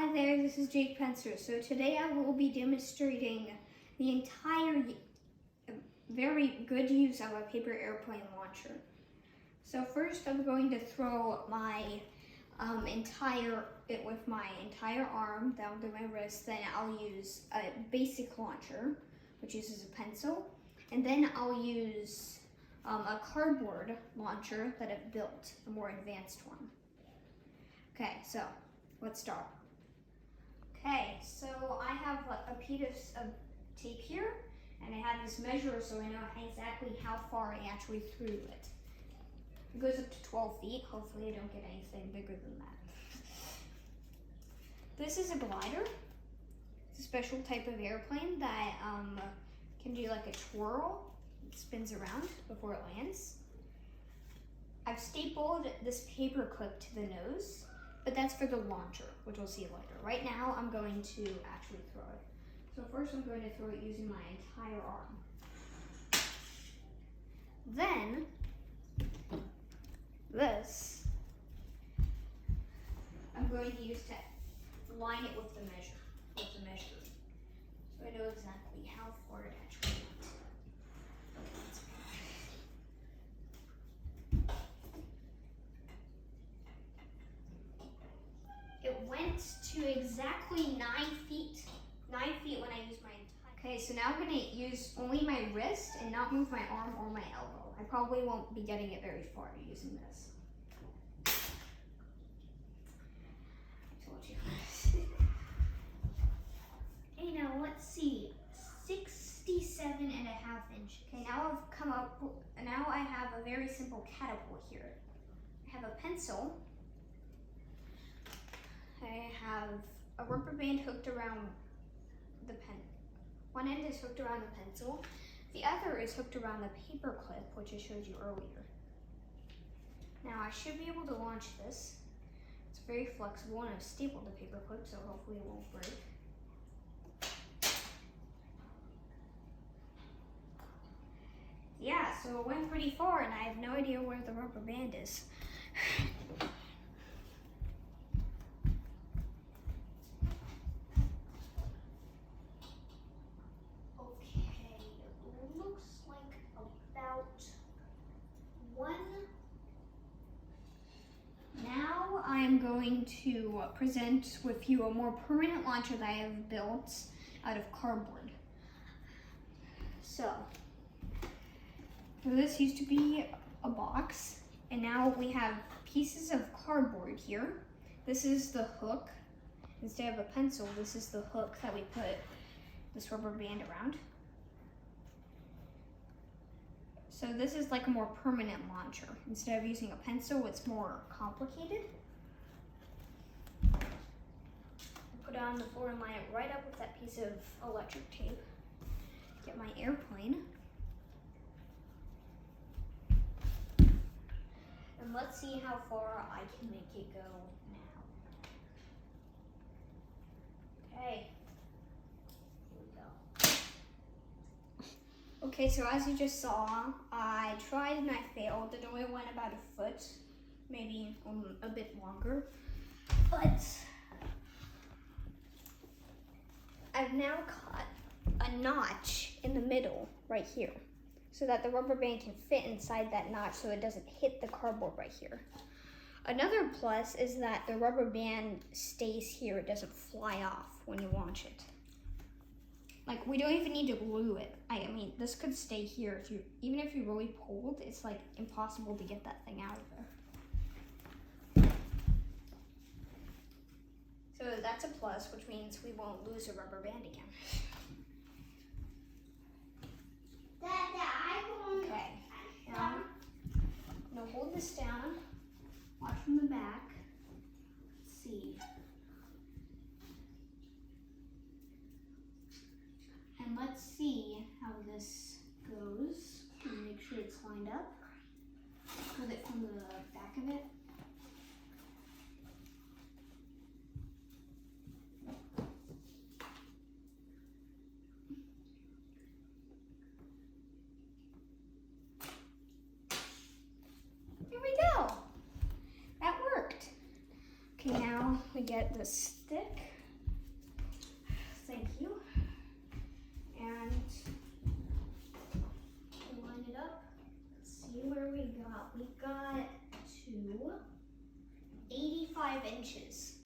Hi there, this is Jake Pencer. So today I will be demonstrating the entire very good use of a paper airplane launcher. So first I'm going to throw my with my entire arm down to my wrist. Then I'll use a basic launcher, which uses a pencil. And then I'll use a cardboard launcher that I've built, a more advanced one. Okay, so let's start. Okay, so I have a piece of tape here, and I have this measure so I know exactly how far I actually threw it. It goes up to 12 feet. Hopefully I don't get anything bigger than that. This is a glider. It's a special type of airplane that can do like a twirl. It spins around before it lands. I've stapled this paper clip to the nose, but that's for the launcher, which we'll see later. Right now, I'm going to actually throw it. So first I'm going to throw it using my entire arm. Then, this, I'm going to use to line it with the measure. So I know exactly how far it actually went. It went to exactly 9 feet. 9 feet when I used my entire. Okay, so now I'm gonna use only my wrist and not move my arm or my elbow. I probably won't be getting it very far using this. I told you. Okay, now let's see. 67.5 inches. Okay, now now I have a very simple catapult here. I have a pencil. I have a rubber band hooked around the pen. One end is hooked around the pencil. The other is hooked around the paper clip, which I showed you earlier. Now I should be able to launch this. It's very flexible and I've stapled the paper clip, so hopefully it won't break. Yeah, so it went pretty far and I have no idea where the rubber band is. Now I am going to present with you a more permanent launcher that I have built out of cardboard. So this used to be a box, and now we have pieces of cardboard here. This is the hook. Instead of a pencil, this is the hook that we put this rubber band around. So this is like a more permanent launcher. Instead of using a pencil, it's more complicated. Put it on the floor and line it right up with that piece of electric tape. Get my airplane. And let's see how far I can make it go now. Okay. Okay, so as you just saw, I tried and I failed. It only went about a foot, maybe a bit longer. But I've now cut a notch in the middle right here so that the rubber band can fit inside that notch so it doesn't hit the cardboard right here. Another plus is that the rubber band stays here. It doesn't fly off when you launch it. Like, we don't even need to glue it. I mean, this could stay here. Even if you really pulled, it's like impossible to get that thing out of there. So that's a plus, which means we won't lose a rubber band again. Okay, now I'm gonna hold this down, watch from the back, let's see. And let's see how this goes. Make sure it's lined up. Put it from the back of it. Here we go. That worked. Okay, now we get the stick. Thank you. And we'll line it up. Let's see where we got. We got to 85 inches.